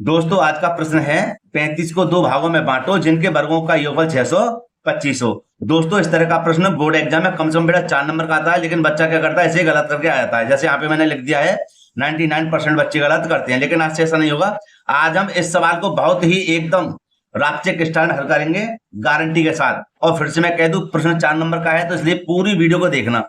दोस्तों आज का प्रश्न है 35 को दो भागों में बांटो जिनके वर्गों का योगफल 625 हो। दोस्तों इस तरह का प्रश्न बोर्ड एग्जाम में कम से कम बेटा 4 नंबर का आता है, लेकिन बच्चा क्या करता है, इसे गलत करके आ जाता है। जैसे यहाँ पे मैंने लिख दिया है 99% बच्चे गलत करते हैं, लेकिन आज से ऐसा नहीं होगा। आज हम इस सवाल को बहुत ही एकदम रापचिक स्टाइल में हल करेंगे, गारंटी के साथ। और फिर से मैं कह दूं प्रश्न 4 नंबर का है, तो इसलिए पूरी वीडियो को देखना।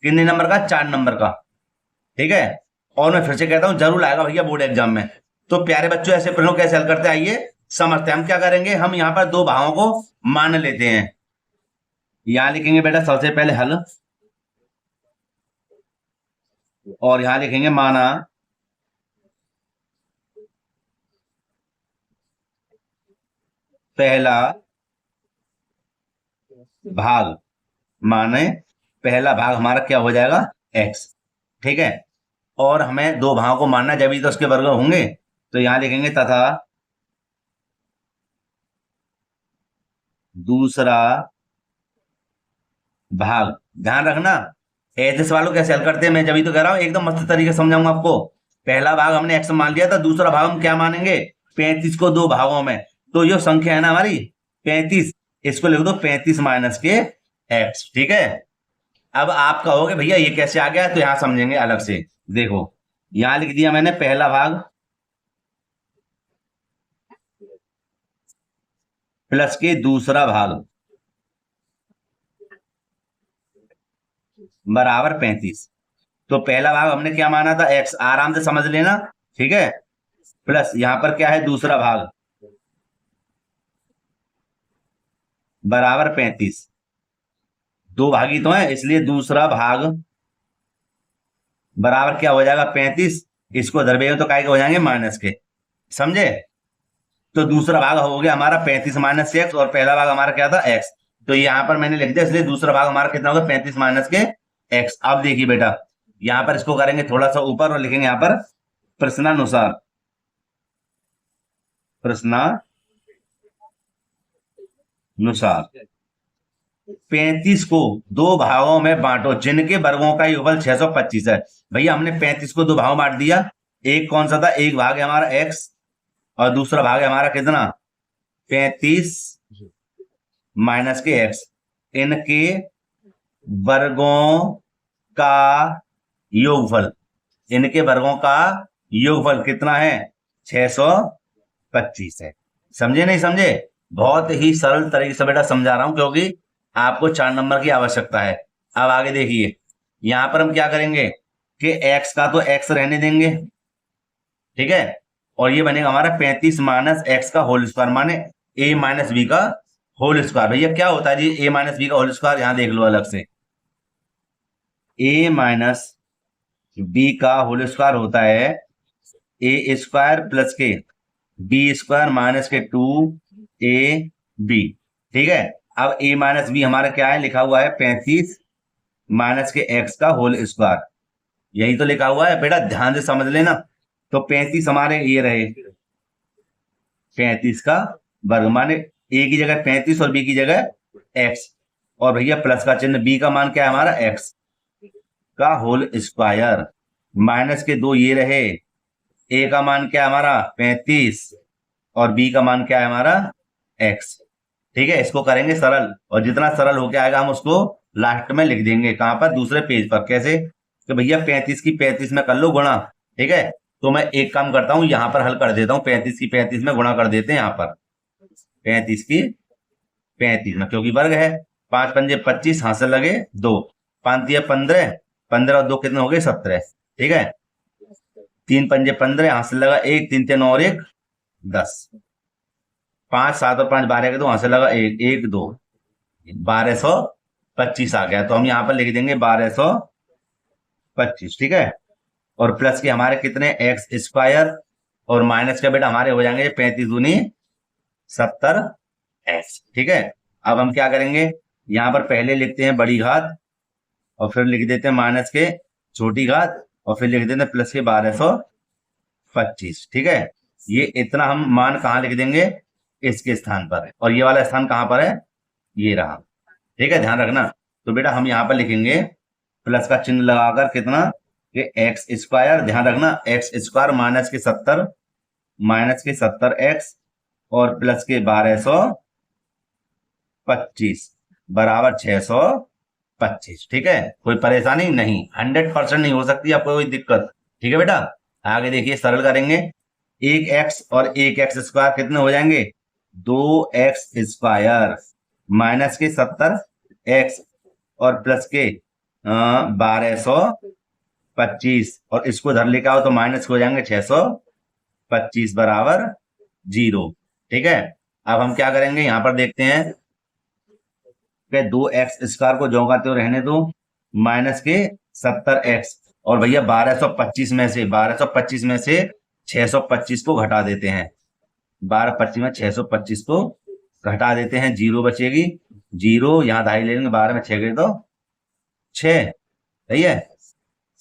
कितने नंबर का? 4 नंबर का, ठीक है। और मैं फिर से कहता हूं जरूर आएगा भैया बोर्ड एग्जाम में। तो प्यारे बच्चों ऐसे प्रश्नों कैसे हल करते हैं, आइए समझते हैं। हम क्या करेंगे, हम यहाँ पर दो भागों को मान लेते हैं। यहां लिखेंगे बेटा सबसे पहले हल, और यहां लिखेंगे माना पहला भाग। माने पहला भाग हमारा क्या हो जाएगा, x, ठीक है। और हमें दो भागों को मानना, जब भी तो उसके वर्ग होंगे। तो यहां लिखेंगे तथा दूसरा भाग। ध्यान रखना ऐसे सवालों कैसे हल करते हैं, मैं जब ही तो कह रहा हूं एकदम मस्त तरीके से समझाऊंगा आपको। पहला भाग हमने x मान लिया था, दूसरा भाग हम क्या मानेंगे, 35 को दो भागों में। तो जो संख्या है ना हमारी 35, इसको लिख दो 35 माइनस के x, ठीक है। अब आप कहोगे भैया ये कैसे आ गया, तो यहां समझेंगे अलग से। देखो यहां लिख दिया मैंने पहला भाग प्लस के दूसरा भाग बराबर 35। तो पहला भाग हमने क्या माना था, x, आराम से समझ लेना, ठीक है। प्लस यहां पर क्या है, दूसरा भाग बराबर 35। दो भागी तो है, इसलिए दूसरा भाग बराबर क्या हो जाएगा 35। इसको धरबेगे तो काय के हो जाएंगे, माइनस के, समझे। तो दूसरा भाग हो गया हमारा 35 माइनस एक्स, और पहला भाग हमारा क्या था, एक्स। तो यहां पर मैंने लिख दिया, इसलिए दूसरा भाग हमारा कितना होगा, 35 माइनस के एक्स। अब देखिए बेटा यहां पर इसको करेंगे थोड़ा सा ऊपर, और लिखेंगे यहां पर प्रश्नानुसार। प्रश्नानुसार 35 को दो भागों में बांटो जिनके वर्गों का योगफल 625 है। भैया हमने 35 को दो भागों में बांट दिया। एक कौन सा था, एक भाग है हमारा x, और दूसरा भाग है हमारा कितना, 35 माइनस के x। इनके वर्गों का योगफल, इनके वर्गों का योगफल कितना है, 625 है। समझे नहीं समझे? बहुत ही सरल तरीके से बेटा समझा रहा हूं, क्योंकि आपको 4 नंबर की आवश्यकता है। अब आगे देखिए, यहां पर हम क्या करेंगे कि x का तो x रहने देंगे, ठीक है। और ये बनेगा हमारा 35 माइनस एक्स का होल स्क्वायर, माने a माइनस बी का होल स्क्वायर। भैया क्या होता है जी a माइनस बी का होल स्क्वायर, यहां देख लो अलग से। a माइनस बी का होल स्क्वायर होता है a स्क्वायर प्लस के बी स्क्वायर माइनस के 2ab, ठीक है। अब a माइनस बी हमारा क्या है, लिखा हुआ है 35 माइनस के x का होल स्क्वायर, यही तो लिखा हुआ है बेटा, ध्यान से समझ लेना। तो 35 हमारे ये रहे 35 का वर्ग, माने a की जगह 35 और b की जगह x, और भैया प्लस का चिन्ह, b का मान क्या है हमारा, x का होल स्क्वायर, माइनस के 2 ये रहे, a का मान क्या है हमारा 35, और b का मान क्या है हमारा x, ठीक है। इसको करेंगे सरल, और जितना सरल होके आएगा हम उसको लास्ट में लिख देंगे, कहां पर, दूसरे पेज पर। कैसे, तो भैया 35 की 35 में कर लो गुणा, ठीक है। तो मैं एक काम करता हूं, यहां पर हल कर देता हूं, 35 की 35 में गुणा कर देते हैं। यहां पर 35 की 35 में, क्योंकि वर्ग है, 5 पंजे 25, हाथ से लगे 2, 5 दिया 15, 15 और 2 कितने हो गए 17, ठीक है। 3 पंजे 15, हाथ से लगा 1, 3 3 और 1 10, 5 7 और 5 12 के 2, हाथ से लगा 1 1 2, 1225 आ गया। तो हम यहां पर लिख देंगे 1225, ठीक है। और प्लस के हमारे कितने, एक्स स्क्वायर, और माइनस के बेटा हमारे हो जाएंगे 35 दूनी 70 एक्स, ठीक है। अब हम क्या करेंगे, यहां पर पहले लिखते हैं बड़ी घात, और फिर लिख देते हैं माइनस के छोटी घात, और फिर लिख देते हैं प्लस के 1225, ठीक है। ये इतना हम मान कहां लिख देंगे, इसके स्थान पर, और ये वाला स्थान कहां पर है, ये रहा, ठीक है। ध्यान रखना। तो बेटा हम यहां पर लिखेंगे प्लस का चिन्ह लगाकर कितना, कि एक्स स्क्वायर, ध्यान रखना, एक्स स्क्वायर माइनस के 70 माइनस के 70x और प्लस के 1225 बराबर 625। ठीक है, कोई परेशानी नहीं, 100% नहीं हो सकती आपको कोई दिक्कत। ठीक है बेटा, आगे देखिए, सरल करेंगे। एक x और एक एक्स स्क्वायर कितने हो जाएंगे? 2x स्क्वायर माइनस के 70x और प्लस के 1225 और इसको इधर लेकर आओ तो माइनस हो जाएंगे 625 बराबर 0। ठीक है, अब हम क्या करेंगे, यहां पर देखते हैं कि 2x स्क्वायर को जोगाते हुए रहने दो, माइनस के 70x और भैया 1225 में से 625 को घटा देते हैं। 1225 में 625 को घटा देते हैं, 0 बचेगी। 0 यहाँ धाई ले लेंगे, 12 में 6 गए तो 6। सही है,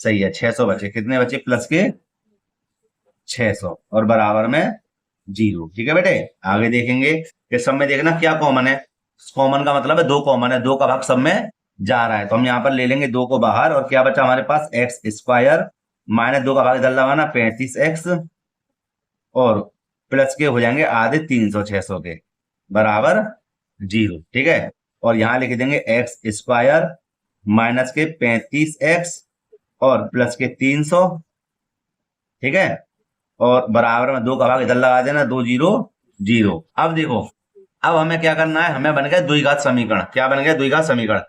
सही है, 600 बचे। कितने बचे? प्लस के 600 और बराबर में 0। ठीक है बेटे, आगे देखेंगे कि सब में देखना क्या कॉमन है। कॉमन का मतलब है 2 कॉमन है, 2 का भाग सब में जा रहा है, तो हम यहाँ पर ले लेंगे 2 को बाहर और क्या बचा हमारे पास? एक्स स्क्वायर माइनस 2 का भाग इधर लगाना 35x और प्लस के हो जाएंगे आधे 300 600 के बराबर 0। ठीक है, और यहां लिख देंगे एक्स स्क्वायर माइनस के 35x और प्लस के 300। ठीक है, और बराबर में 2 का भाग इधर लगा देना, 2 0 0। अब देखो, अब हमें क्या करना है, हमें बन गया द्विघात समीकरण। क्या बन गया? द्विघात समीकरण।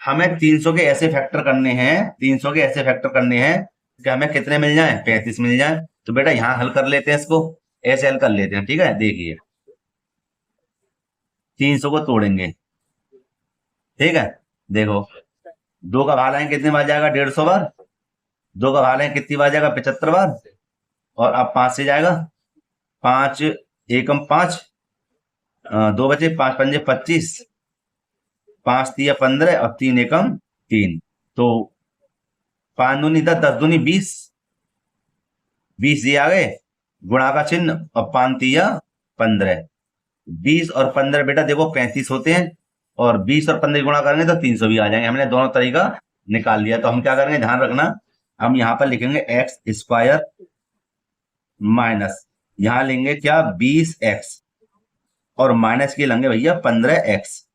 हमें 300 के ऐसे फैक्टर करने हैं, 300 के ऐसे फैक्टर करने हैं कि हमें कितने मिल जाए? 35 मिल जाए। तो बेटा यहां हल कर लेते हैं, इसको ऐसे हल कर लेते हैं। ठीक है, देखिए 300 को तोड़ेंगे। ठीक है, देखो 2 का भाग लाएंगे कितने बार जाएगा? 150 बार। 2 का भाग लाएंगे कितनी बार जाएगा? 75 बार। और अब 5 से जाएगा, 5 एकम 5, 2 बचे, 5 पंजे 25, 5 तिया 15 और 3 एकम 3। तो 5 दूनी 10, 10 दूनी 20, 20 ये आ गए, गुणा का चिन्ह और 5 तिया 15। 20 और 15 बेटा देखो 35 होते हैं और 20 और 15 गुणा करेंगे तो 300 भी आ जाएंगे। हमने दोनों तरीका निकाल लिया। तो हम क्या करेंगे, ध्यान रखना, हम यहाँ पर लिखेंगे एक्स स्क्वायर माइनस, यहां लेंगे क्या? 20x और माइनस के लेंगे भैया 15x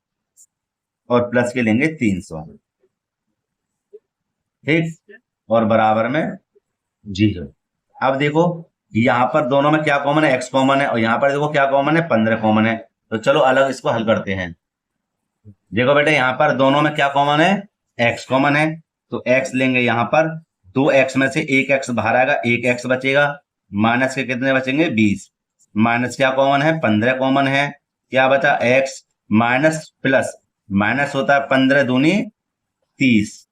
और प्लस के लेंगे 300। ठीक, और बराबर में 0। अब देखो यहां पर दोनों में क्या कॉमन है? x कॉमन है और यहां पर देखो क्या कॉमन है? 15 कॉमन है। तो चलो अलग इसको हल करते हैं। देखो बेटे यहां पर दोनों में क्या कॉमन है? x कॉमन है, तो x लेंगे यहां पर, 2x में से 1x बाहर आएगा, 1x बचेगा, माइनस के कितने बचेंगे? 20। माइनस क्या कॉमन है? 15 कॉमन है। क्या बचा? x माइनस प्लस, माइनस होता है 15 दूनी 30,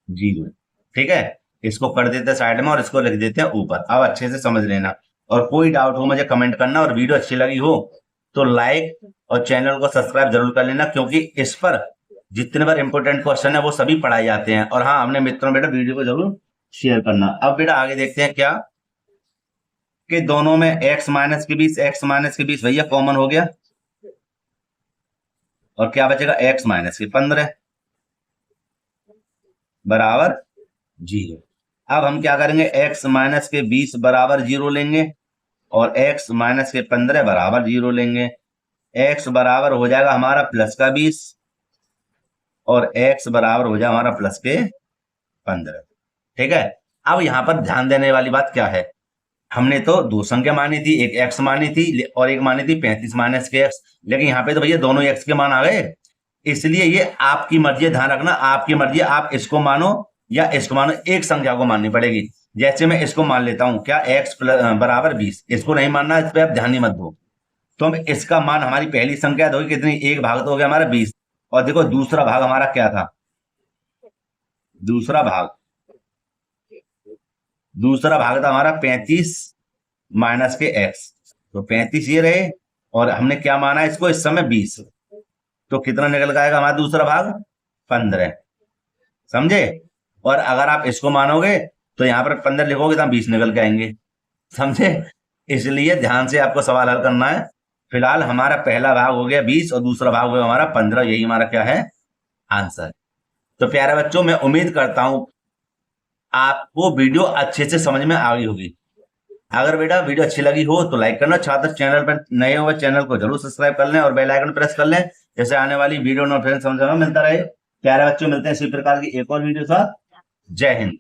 0। ठीक है, इसको कर देते हैं साइड में और इसको लिख देते हैं ऊपर। अब अच्छे से समझ लेना, और कोई डाउट हो मुझे कमेंट करना, और वीडियो अच्छी लगी हो तो लाइक और चैनल को सब्सक्राइब जरूर कर लेना, क्योंकि इस पर जितने बार इंपोर्टेंट क्वेश्चन है वो सभी पढ़ाए जाते हैं। और हाँ, हमने मित्रों बेटा वीडियो को जरूर शेयर करना। अब बेटा आगे देखते हैं क्या, कि दोनों में x माइनस के 20 भैया कॉमन हो गया, और क्या बचेगा? x माइनस के 15 बराबर 0। अब हम क्या करेंगे, x माइनस के 20 बराबर 0 लेंगे और x माइनस के 15 बराबर 0 लेंगे। x बराबर हो जाएगा हमारा प्लस का 20 और x बराबर हो जाएगा हमारा प्लस के 15। ठीक है, अब यहां पर ध्यान देने वाली बात क्या है, हमने तो 2 संख्या मानी थी, एक x मानी थी और एक मानी थी 35 माइनस के x, लेकिन यहाँ पे तो भैया दोनों x के मान आ गए, इसलिए ये आपकी मर्जी है। ध्यान रखना, आपकी मर्जी है, आप इसको मानो या इसको मानो, एक संख्या को माननी पड़ेगी। जैसे मैं इसको मान लेता हूं, क्या? x बराबर 20, इसको नहीं मानना, इस पर आप ध्यान ही मत दो। तो हम इसका मान, हमारी पहली संख्या होगी कितनी? एक भाग तो हो गया हमारा 20, और देखो दूसरा भाग हमारा क्या था? दूसरा भाग था हमारा 35 माइनस के x, तो 35 ये रहे, और हमने क्या माना इसको इस समय? 20। तो कितना निकल के आएगा हमारा दूसरा भाग? 15। समझे? और अगर आप इसको मानोगे तो यहाँ पर 15 लिखोगे तो 20 निकल के आएंगे। समझे? इसलिए ध्यान से आपको सवाल हल करना है। फिलहाल हमारा पहला भाग हो गया 20 और दूसरा भाग हो गया हमारा 15, यही हमारा क्या है? आंसर। तो प्यारे बच्चों, मैं उम्मीद करता हूं आपको वीडियो अच्छे से समझ में आ गई होगी। अगर बेटा वीडियो अच्छी लगी हो तो लाइक करना, छात्र चैनल पर नए हो चैनल को जरूर सब्सक्राइब कर लें और बेल आइकन प्रेस कर लें, जैसे आने वाली वीडियो नोटिफिकेशन समझ में मिलता रहे। प्यारे बच्चों, मिलते हैं इसी प्रकार की एक और वीडियो साथ। जय हिंद।